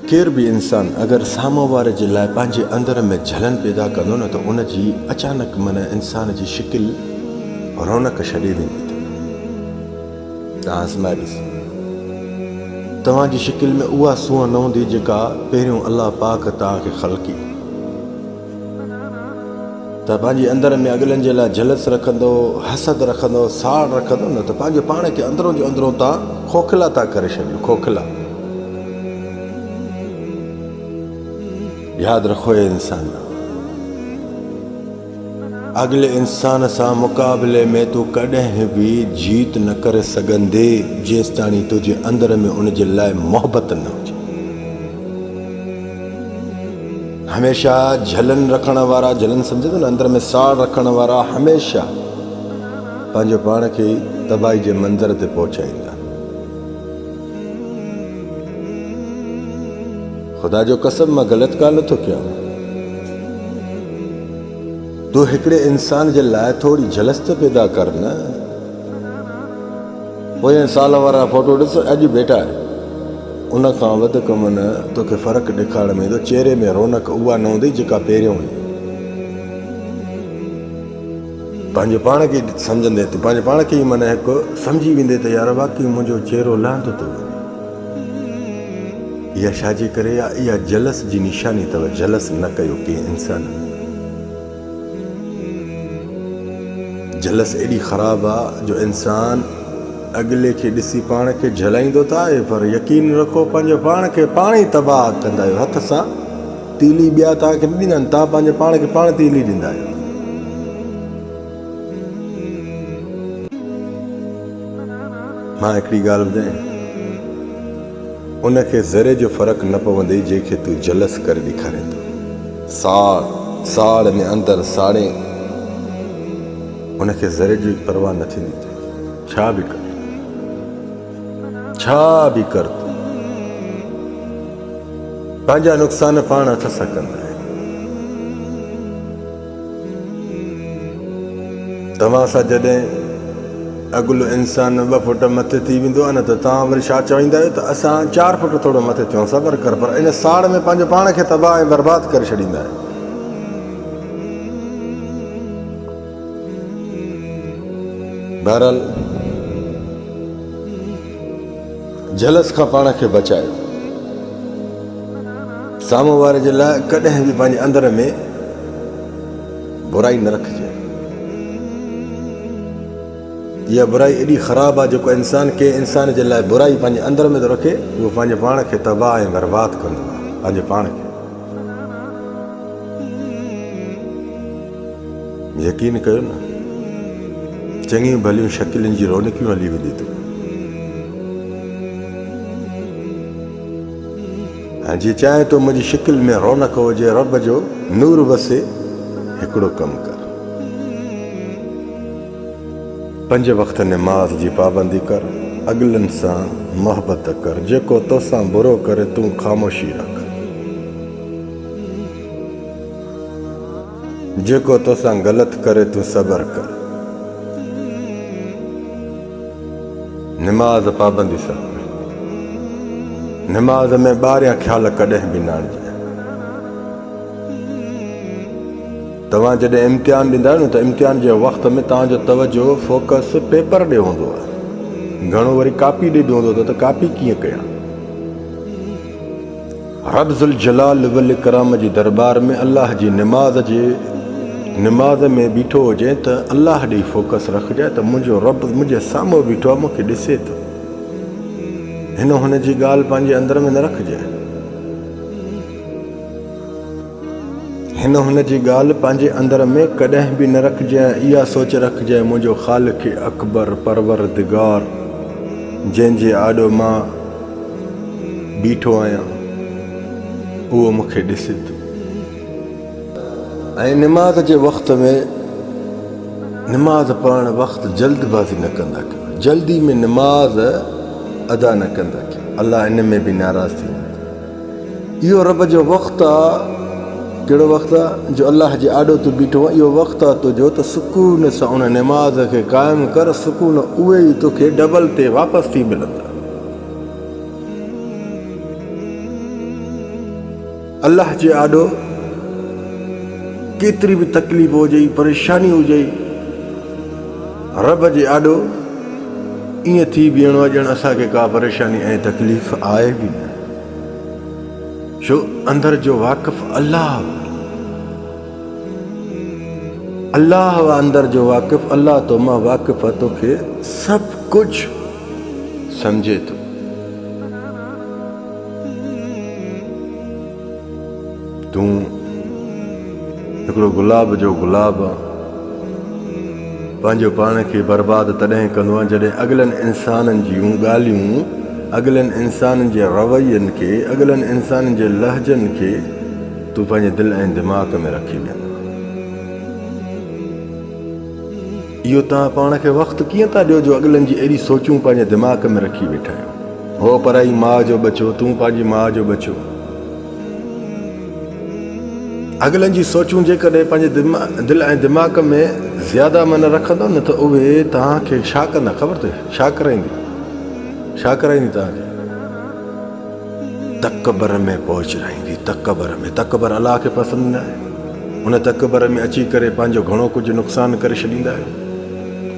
केर भी इंसान अगर साम्हूं वारे जे लाइ पंहिंजे अंदर में जलन पैदा कंदो न त उन जी अचानक माना इंसान जी शिकिल रौनक छॾे वेंदी तव्हां आज़माए ॾिसो तव्हांजी शिकिल में उहा सूंहं न हूंदी जेका पहिरियों अलाह पाक तव्हांखे ख़लक़ी त पंहिंजे अंदर में अॻिलनि जे लाइ जलस रखंदो हसद रखंदो साड़ रखंदो न त पंहिंजे पाण खे अंदरों जो अंदरों तव्हां खोखला था करे छॾियो खोखला यादि रखो हे इंसान अॻिले इंसान सां मुक़ाबले में तूं कॾहिं बि जीत न करे सघंदे जेसि ताणी तुंहिंजे अंदर में उन जे लाइ मोहबत न हुजे हमेशा जलन रखण वारा जलन सम्झो न अंदर में साड़ रखण वारा हमेशा पंहिंजे पाण खे तबाही जे मंज़र ते पहुचाईंदा ख़ुदा जो कसम मां ग़लति ॻाल्हि नथो कयां तूं हिकिड़े इंसान जे लाइ थोरी जलस त पैदा कर न पोइ साल वारा फोटो ॾिस अॼु बेटा आहे उन खां वधीक मन तोखे फ़र्क़ु ॾेखारण में ईंदो चेहरे में रौनक उहा न हूंदी जेका पहिरियों हुई पंहिंजे पाण खे सम्झंदे तूं पंहिंजे पाण खे ई माना हिकु सम्झी वेंदे त यार वाक़ई मुंहिंजो चेहरो लहंदो थो वञे इहा छाजे करे इहा जलस जी निशानी अथव जलस न कयो कंहिं इंसान जलस एॾी ख़राबु आहे जो इंसान अॻिले खे ॾिसी पाण खे जलाईंदो त आहे पर यकीन रखो पंहिंजे पाण खे पाण ई तबाह कंदा आहियो हथ सां तीली ॿिया तव्हांखे न ॾींदा आहिनि तव्हां पंहिंजे पाण खे पाण तीली ॾींदा आहियो मां हिकिड़ी ॻाल्हि ॿुधायां उनखे ज़रे जो फ़र्क़ु न पवंदे जंहिंखे तूं जलस करे ॾेखारींदो साड़ में अंदरि साड़े उनखे ज़रे जी परवाह न थींदी छा बि कर पंहिंजा नुक़सान पाण हथ सां कंदा आहिनि तव्हां सां जॾहिं अॻिलो इंसान 2 फुट मथे थी वेंदो आहे न त तव्हां वरी छा चवंदा आहियो त असां 4 फुट थोरो मथे थियूं सबर कर पर इन साड़ में पंहिंजे पाण खे तबाह ऐं बर्बाद करे छॾींदा आहियो बहरहाल जलस खां पाण खे बचायो साम्हूं वारे जे लाइ कॾहिं बि पंहिंजे अंदर में बुराई न रखिजे इहा बुराई एॾी ख़राबु आहे जेको इंसान कंहिं इंसान जे लाइ बुराई पंहिंजे अंदर में थो रखे उहो पंहिंजे पाण खे तबाह ऐं बर्बाद कंदो आहे पंहिंजे पाण खे यकीन कयो न चङियूं भलियूं शकिलनि जी रौनकियूं हली वेंदी तूं ऐं जीअं चाहे तो मुंहिंजी शिकिल में रौनक हुजे रब जो नूर वसे हिकिड़ो कमु कर 5 वक़्त नमाज़ जी पाबंदी कर अॻिलनि सां मोहबत कर जेको तोसां बुरो करे तूं ख़ामोशी रख जेको तोसां ग़लति करे तूं सबर कर नमाज़ पाबंदी सां नमाज़ में ॿाहिरियां ख़्याल कॾहिं बि न आणिजे तव्हां जॾहिं इम्तिहान ॾींदा आहियो न त इम्तिहान जे वक़्त में तव्हांजो तवजो फोकस पेपर ॾे हूंदो आहे घणो वरी कापी ॾे हूंदो त कापी कीअं कयां रब्ज़ुल जलाल वल इकराम जी दरबार में अल्लाह जी निमाज़ में बीठो हुजे त अल्लाह ॾे फोकस रखिजे त मुंहिंजो रब मुंहिंजे साम्हूं बीठो आहे मूंखे ॾिसे थो हिन हुन जी ॻाल्हि पंहिंजे अंदर में न रखिजे हिन हुन जी ॻाल्हि पंहिंजे अंदर में कॾहिं बि न रखिजे इहा सोच रखिजे मुंहिंजो ख़ालिक़ अकबर परवरदिगार जंहिंजे आॾो मां बीठो आहियां उहो मूंखे ॾिसे थो ऐं निमाज़ जे वक़्त में निमाज़ पढ़णु वक़्तु जल्दबाज़ी न कंदा कयो जल्दी में निमाज़ अदा न कंदा कयो अलाह इन में बि नाराज़ थींदो इहो रब जो वक़्तु आहे कहिड़ो वक़्तु आहे जो अलाह जे आॾो तूं बीठो आहे इहो वक़्तु आहे तुंहिंजो त सुकून सां उन निमाज़ खे क़ाइमु कर सुकून उहे ई तोखे डबल ते वापसि थी मिलंदा अल्लाह जे आॾो केतिरी बि तकलीफ़ हुजे परेशानी हुजे रब जे आॾो ईअं थी बीहणो आहे ॼण असांखे का परेशानी ऐं तकलीफ़ आहे बि न छो अंदर जो वाक़िफ़ अल्लाह अंदर जो वाक़िफ़ अल्लाह तो मां वाक़िफ़ आहे तोखे सभु कुझु सम्झे थो तूं हिकिड़ो गुलाब जो गुलाब आहे पंहिंजो पाण खे बर्बादु तॾहिं कंदो आहे जॾहिं अॻिलनि इंसाननि जूं ॻाल्हियूं अॻिलनि इंसाननि जे रवैयनि खे अॻिलनि इंसाननि जे लहजनि खे तूं पंहिंजे दिलि ऐं दिमाग़ में रखी वेंदो इहो तव्हां पाण खे वक़्तु कीअं था ॾियो जो अॻिलनि जी अहिड़ी सोचूं पंहिंजे दिमाग़ में रखी वेठा आहियो हो पराई माउ जो बचो तूं पंहिंजी माउ जो बचो अॻिलनि जी सोचूं जेकॾहिं पंहिंजे दिलि ऐं दिमाग़ में ज़्यादा मन रखंदो न त उहे तव्हांखे छा कंदा ख़बर अथव छा कराईंदी तव्हांखे तकबर में पहुचाईंदी तकबर अलाह खे पसंदि न आहे उन तकबर में अची करे पंहिंजो घणो कुझु नुक़सानु करे छॾींदा आहियो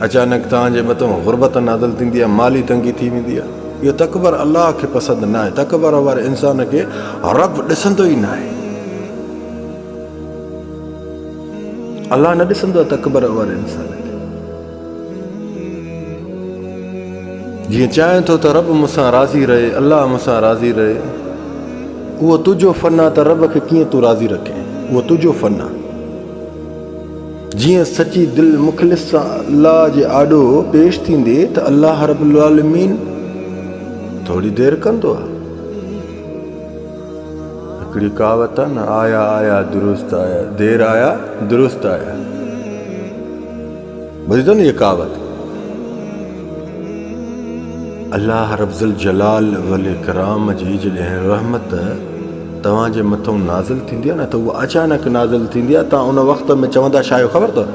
अचानक तव्हांजे मथां गुरबत नाज़िल थींदी आहे माली तंगी थी वेंदी आहे इहो तकबर अलाह खे पसंदि न आहे तकबर वारे इंसान खे रब ॾिसंदो ई न आहे अल्लाह न ॾिसंदो आहे तकबर वारे इंसान खे जीअं चाहे थो त रब मूंसां राज़ी रहे अल्लाह मूंसां राज़ी रहे उहो तुंहिंजो फन आहे त रब खे कीअं तूं राज़ी रखे उहो तुंहिंजो फन आहे जीअं सची दिलि मुख़लिस सां अल्लाह जे आॾो पेश थींदे त अल्लाह रब्बुल आलमीन थोरी देरि कंदो आहे हिकिड़ी कहावत आहे न आया दुरुस्त आया देर आया दुरुस्त आया ॿुधी अथव न इहा कहावत अल्लाह रब्बुल जलाल वल इकराम जी जॾहिं रहमत तव्हांजे मथां नाज़िल थींदी आहे न त उहा अचानक नाज़िल थींदी आहे तव्हां उन वक़्त में चवंदा छा आहियो ख़बर अथव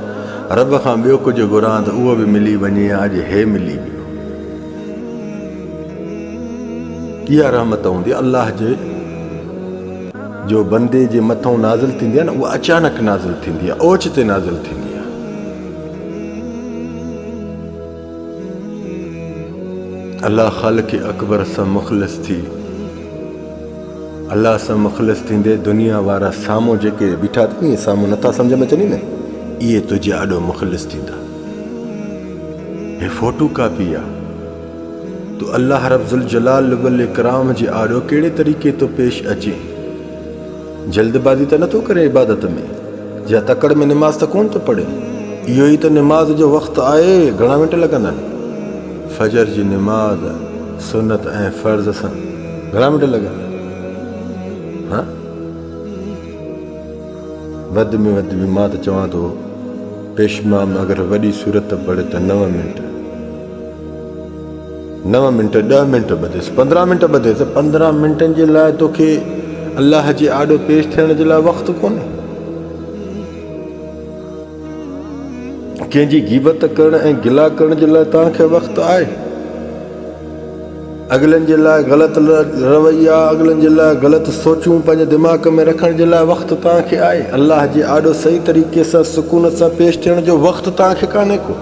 रब खां ॿियो कुझु घुरां त उहो बि मिली वञे अॼु हे मिली वियो इहा रहमत हूंदी आहे अल्लाह जे जो बंदे जे मथां नाज़िल थींदी आहे न उहा अचानक नाज़िल थींदी आहे ओचिते नाज़िल थींदी आहे अल्लाह ख़ालिक़ अकबर सां मुख़लिस थी अल्लाह सां मुख़लिस थींदे दुनिया वारा साम्हूं जेके बीठा अथई साम्हूं नथा सम्झ में अचनि न इहे तुंहिंजे आॾो मुख़लिस थींदा हे फोटो कापी आहे तूं अल्लाह रब्बुल जलाल वल इकराम जे आॾो कहिड़े तरीक़े तो पेश अचे जल्दबाज़ी त नथो करे इबादत में या तकड़ में निमाज़ त कोन थो पढ़े इहो ई त निमाज़ जो वक़्तु आहे घणा मिंट लॻंदा फजर जी निमाज़ सुनत ऐं फ़र्ज़ सां घणा मिंट लॻंदा हाँ वध में वध बि मां त चवां थो पेशमा में अगरि वॾी सूरत पढ़े त 9 मिंट 10 मिंट ॿधेसि 15 मिंट ॿधेसि 15 मिंटनि जे लाइ तोखे अल्लाह जे आॾो पेश थियण जे लाइ वक़्तु कोन्हे कंहिंजी गीबत करण ऐं गिला करण जे लाइ तव्हांखे वक़्तु आहे अॻिलनि जे लाइ ग़लति रवैया अॻिलनि जे लाइ ग़लति सोचूं पंहिंजे दिमाग़ में रखण जे लाइ वक़्तु तव्हांखे आहे अल्लाह जे आॾो सही तरीक़े सां सुकून सां पेश थियण जो वक़्तु तव्हांखे कान्हे को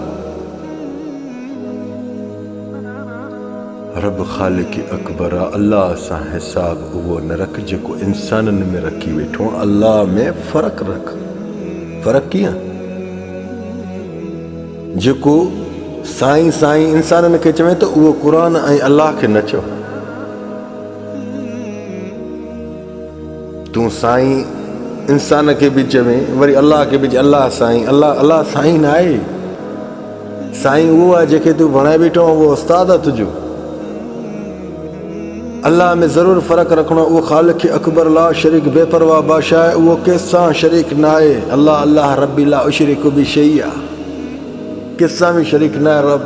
रब ख़ालिक़ अकबर आहे अल्लाह सां हिसाब उहो न रख जेको इंसाननि में रखी वेठो अल्लाह में फ़र्क़ु रख फ़र्क़ु कीअं जेको साईं इंसाननि खे चवे त उहो क़ुर ऐं अल्लाह खे न चओ तूं साईं इंसान खे बि चवे वरी अल्लाह खे बि अल्लाह साईं न आहे साईं उहो आहे जंहिंखे तूं बणाए बीठो उहो उस्तादु आहे तुंहिंजो अल्लाह में ज़रूरु फ़र्क़ु रखणो उहो ख़ालिक़ अकबर ला शरीक बेपरवाह बादशाह आहे उहो कंहिंसां शरीक न आहे अल्लाह रब्बी ला उशरिकु बि शई आहे कंहिंसां बि शरीक न आहे रब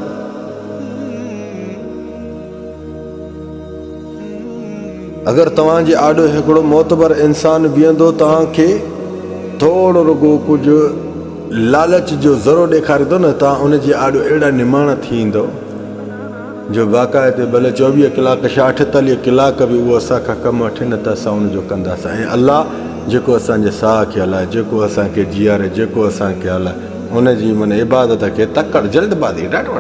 अगरि तव्हांजे आॾो हिकिड़ो मोतबर इंसानु बीहंदो तव्हांखे थोरो रुगो कुझु लालच जो ज़रो ॾेखारींदो न तव्हां उनजे आॾो अहिड़ा निमाण थी ईंदो जो बाक़ाइदे भले 24 कलाक 48 कलाक बि उहो असांखां कमु वठे न त असां उनजो कंदासीं। ऐं अलाह जेको असांजे साह खे हलाए, जेको असांखे जीआरे, जेको असांखे हलाए, उनजी माना इबादत खे तकड़ जल्दबाज़ी ॾाढो